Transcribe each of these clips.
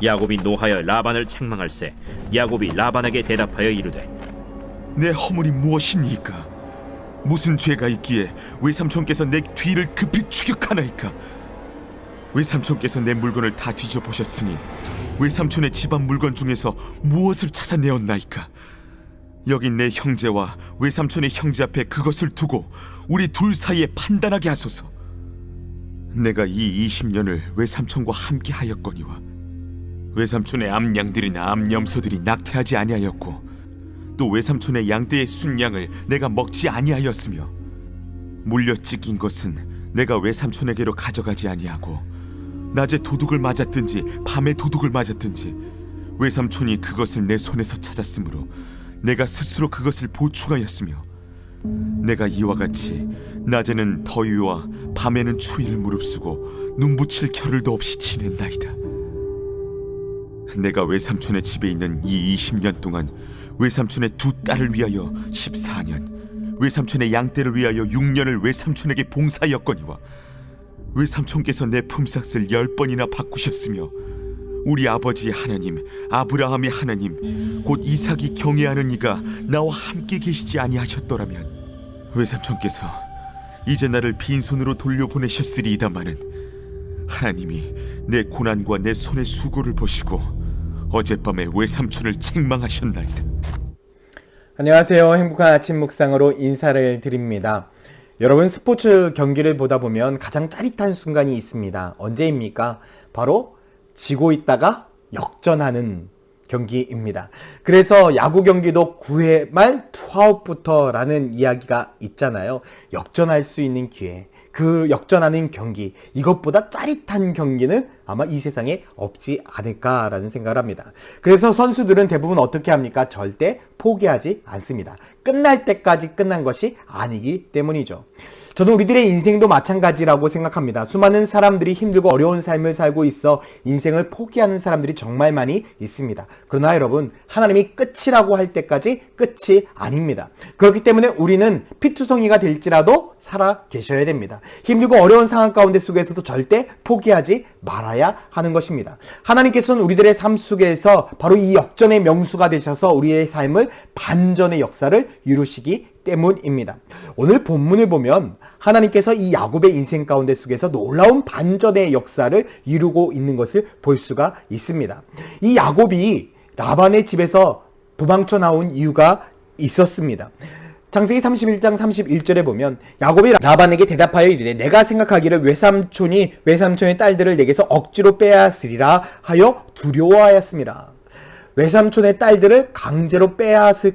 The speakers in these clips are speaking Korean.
야곱이 노하여 라반을 책망할세 야곱이 라반에게 대답하여 이르되 내 허물이 무엇이니까? 무슨 죄가 있기에 외삼촌께서 내 뒤를 급히 추격하나이까? 외삼촌께서 내 물건을 다 뒤져보셨으니 외삼촌의 집안 물건 중에서 무엇을 찾아내었나이까? 여기 내 형제와 외삼촌의 형제 앞에 그것을 두고 우리 둘 사이에 판단하게 하소서. 내가 이 20년을 외삼촌과 함께 하였거니와 외삼촌의 암양들이나 암염소들이 낙태하지 아니하였고 또 외삼촌의 양떼의 순양을 내가 먹지 아니하였으며 물려 찢긴 것은 내가 외삼촌에게로 가져가지 아니하고 낮에 도둑을 맞았든지 밤에 도둑을 맞았든지 외삼촌이 그것을 내 손에서 찾았으므로 내가 스스로 그것을 보충하였으며 내가 이와 같이 낮에는 더위와 밤에는 추위를 무릅쓰고 눈붙일 겨를도 없이 지낸나이다. 내가 외삼촌의 집에 있는 이 20년 동안 외삼촌의 두 딸을 위하여 14년, 외삼촌의 양떼를 위하여 6년을 외삼촌에게 봉사하였거니와 외삼촌께서 내 품삯을 10번이나 바꾸셨으며 우리 아버지 하나님, 아브라함의 하나님, 곧 이삭이 경외하는 이가 나와 함께 계시지 아니하셨더라면 외삼촌께서 이제 나를 빈손으로 돌려보내셨으리이다마는 하나님이 내 고난과 내 손의 수고를 보시고 어젯밤에 외삼촌을 책망하셨나이다. 안녕하세요. 행복한 아침 묵상으로 인사를 드립니다. 여러분, 스포츠 경기를 보다 보면 가장 짜릿한 순간이 있습니다. 언제입니까? 바로 지고 있다가 역전하는 경기입니다. 그래서 야구 경기도 9회 말 투아웃부터 라는 이야기가 있잖아요. 역전할 수 있는 기회, 그 역전하는 경기, 이것보다 짜릿한 경기는 아마 이 세상에 없지 않을까라는 생각을 합니다. 그래서 선수들은 대부분 어떻게 합니까? 절대 포기하지 않습니다. 끝날 때까지 끝난 것이 아니기 때문이죠. 저는 우리들의 인생도 마찬가지라고 생각합니다. 수많은 사람들이 힘들고 어려운 삶을 살고 있어 인생을 포기하는 사람들이 정말 많이 있습니다. 그러나 여러분, 하나님이 끝이라고 할 때까지 끝이 아닙니다. 그렇기 때문에 우리는 피투성이가 될지라도 살아 계셔야 됩니다. 힘들고 어려운 상황 가운데 속에서도 절대 포기하지 말아야 하는 것입니다. 하나님께서는 우리들의 삶 속에서 바로 이 역전의 명수가 되셔서 우리의 삶을 반전의 역사를 이루시기 때문입니다. 오늘 본문을 보면 하나님께서 이 야곱의 인생 가운데 속에서 놀라운 반전의 역사를 이루고 있는 것을 볼 수가 있습니다. 이 야곱이 라반의 집에서 도망쳐 나온 이유가 있었습니다. 창세기 31장 31절에 보면 야곱이 라반에게 대답하여 이르되 내가 생각하기를 외삼촌이 외삼촌의 딸들을 내게서 억지로 빼앗으리라 하여 두려워하였습니다. 외삼촌의 딸들을 강제로 빼앗지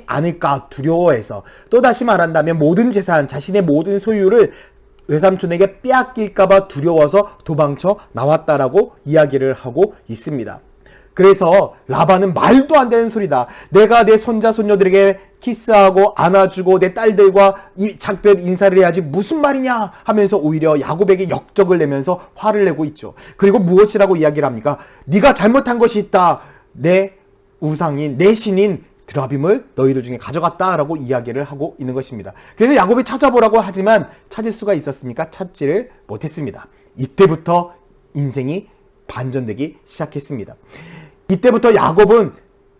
않을까 두려워해서, 또 다시 말한다면 모든 재산, 자신의 모든 소유를 외삼촌에게 빼앗길까봐 두려워서 도망쳐 나왔다라고 이야기를 하고 있습니다. 그래서 라반은 말도 안 되는 소리다, 내가 내 손자 손녀들에게 키스하고 안아주고 내 딸들과 작별 인사를 해야지 무슨 말이냐 하면서 오히려 야곱에게 역적을 내면서 화를 내고 있죠. 그리고 무엇이라고 이야기를 합니까? 네가 잘못한 것이 있다, 내 우상인, 내 신인 드라빔을 너희들 중에 가져갔다라고 이야기를 하고 있는 것입니다. 그래서 야곱이 찾아보라고 하지만 찾을 수가 있었습니까? 찾지를 못했습니다. 이때부터 인생이 반전되기 시작했습니다. 이때부터 야곱은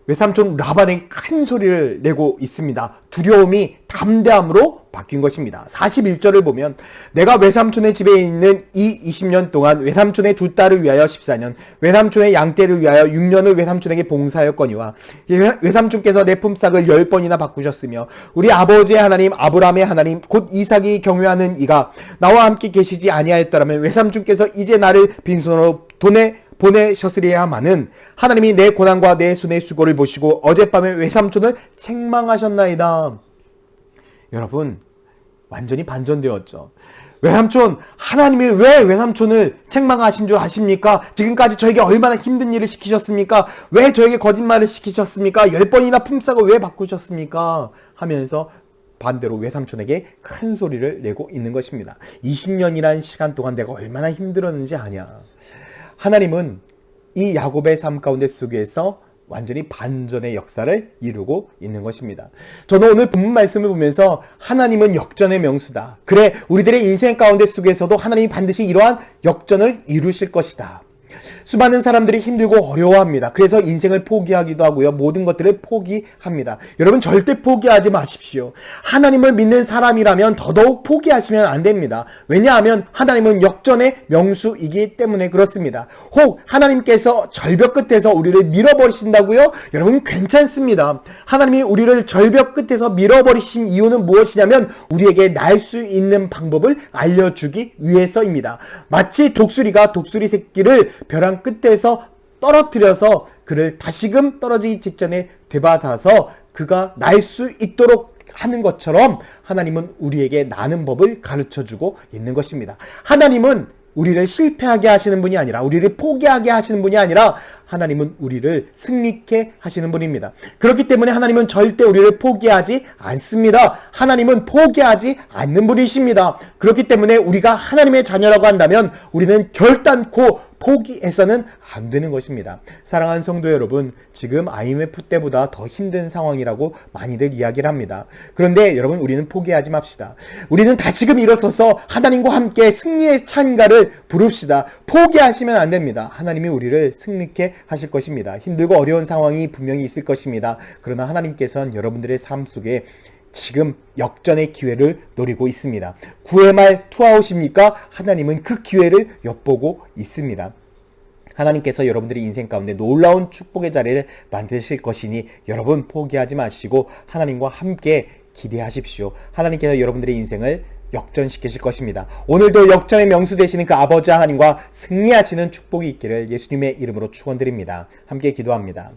외삼촌 라반에게 큰 소리를 내고 있습니다. 두려움이 담대함으로 바뀐 것입니다. 41절을 보면 내가 외삼촌의 집에 있는 이 20년 동안 외삼촌의 두 딸을 위하여 14년, 외삼촌의 양떼를 위하여 6년을 외삼촌에게 봉사하였거니와 외삼촌께서 내 품삯을 10번이나 바꾸셨으며 우리 아버지의 하나님 아브라함의 하나님 곧 이삭이 경외하는 이가 나와 함께 계시지 아니하였더라면 외삼촌께서 이제 나를 빈손으로 보내셨으리야마는 하나님이 내 고난과 내 손의 수고를 보시고 어젯밤에 외삼촌을 책망하셨나이다. 여러분, 완전히 반전되었죠. 외삼촌, 하나님이 왜 외삼촌을 책망하신 줄 아십니까? 지금까지 저에게 얼마나 힘든 일을 시키셨습니까? 왜 저에게 거짓말을 시키셨습니까? 10번이나 품삯을 왜 바꾸셨습니까? 하면서 반대로 외삼촌에게 큰 소리를 내고 있는 것입니다. 20년이라는 시간 동안 내가 얼마나 힘들었는지 아냐. 하나님은 이 야곱의 삶 가운데 속에서 완전히 반전의 역사를 이루고 있는 것입니다. 저는 오늘 본문 말씀을 보면서 하나님은 역전의 명수다. 그래, 우리들의 인생 가운데 속에서도 하나님이 반드시 이러한 역전을 이루실 것이다. 수많은 사람들이 힘들고 어려워합니다. 그래서 인생을 포기하기도 하고요. 모든 것들을 포기합니다. 여러분 절대 포기하지 마십시오. 하나님을 믿는 사람이라면 더더욱 포기하시면 안 됩니다. 왜냐하면 하나님은 역전의 명수이기 때문에 그렇습니다. 혹 하나님께서 절벽 끝에서 우리를 밀어버리신다고요? 여러분 괜찮습니다. 하나님이 우리를 절벽 끝에서 밀어버리신 이유는 무엇이냐면 우리에게 날 수 있는 방법을 알려주기 위해서입니다. 마치 독수리가 독수리 새끼를 벼랑 끝에서 떨어뜨려서 그를 다시금 떨어지기 직전에 되받아서 그가 날 수 있도록 하는 것처럼 하나님은 우리에게 나는 법을 가르쳐주고 있는 것입니다. 하나님은 우리를 실패하게 하시는 분이 아니라, 우리를 포기하게 하시는 분이 아니라 하나님은 우리를 승리케 하시는 분입니다. 그렇기 때문에 하나님은 절대 우리를 포기하지 않습니다. 하나님은 포기하지 않는 분이십니다. 그렇기 때문에 우리가 하나님의 자녀라고 한다면 우리는 결단코 포기해서는 안 되는 것입니다. 사랑하는 성도 여러분, 지금 IMF 때보다 더 힘든 상황이라고 많이들 이야기를 합니다. 그런데 여러분, 우리는 포기하지 맙시다. 우리는 다시금 일어서서 하나님과 함께 승리의 찬가를 부릅시다. 포기하시면 안 됩니다. 하나님이 우리를 승리케 하실 것입니다. 힘들고 어려운 상황이 분명히 있을 것입니다. 그러나 하나님께서는 여러분들의 삶 속에 지금 역전의 기회를 노리고 있습니다. 9회 말 투아웃입니까? 하나님은 그 기회를 엿보고 있습니다. 하나님께서 여러분들의 인생 가운데 놀라운 축복의 자리를 만드실 것이니 여러분 포기하지 마시고 하나님과 함께 기대하십시오. 하나님께서 여러분들의 인생을 역전시키실 것입니다. 오늘도 역전의 명수 되시는 그 아버지 하나님과 승리하시는 축복이 있기를 예수님의 이름으로 축원드립니다. 함께 기도합니다.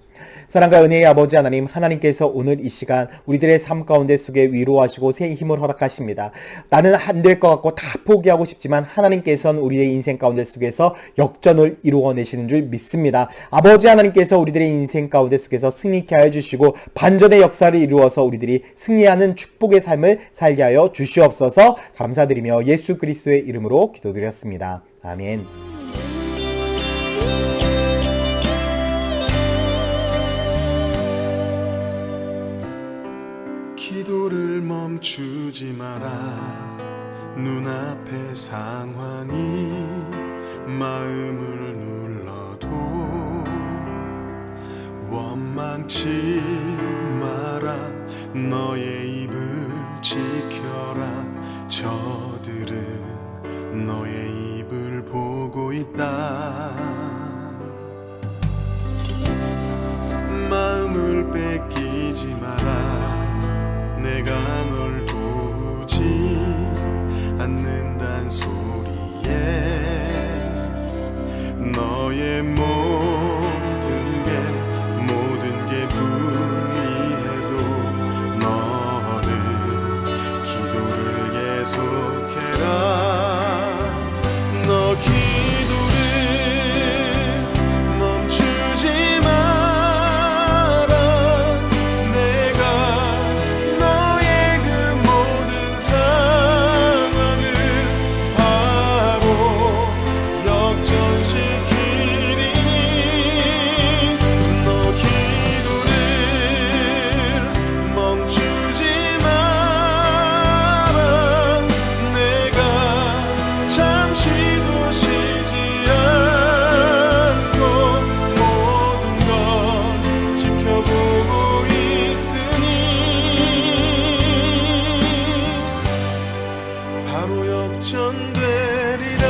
사랑과 은혜의 아버지 하나님, 하나님께서 오늘 이 시간 우리들의 삶 가운데 속에 위로하시고 새 힘을 허락하십니다. 나는 안 될 것 같고 다 포기하고 싶지만 하나님께서는 우리의 인생 가운데 속에서 역전을 이루어내시는 줄 믿습니다. 아버지 하나님께서 우리들의 인생 가운데 속에서 승리케 하여 주시고 반전의 역사를 이루어서 우리들이 승리하는 축복의 삶을 살게 하여 주시옵소서. 감사드리며 예수 그리스도의 이름으로 기도드렸습니다. 아멘. 기도를 멈추지 마라. 눈앞의 상황이 마음을 눌러도 원망치 마라. 너의 입을 지켜라. 저들은 너의 입을 보고 있다. 마음을 뺏기지 마라. 내가 널 도우지 않는단 소리에 너의 모든 게 불리해도 너는 기도를 계속해라. 너 기도를 멈추지 마라. 내가 너의 그 모든 상황을 바로 역전시키니 너 기도를 멈추지 마라. 내가 잠시도 쉬지 않고 모든 걸 지켜보고 있으니 바로 역전되리라.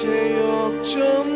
이제 역전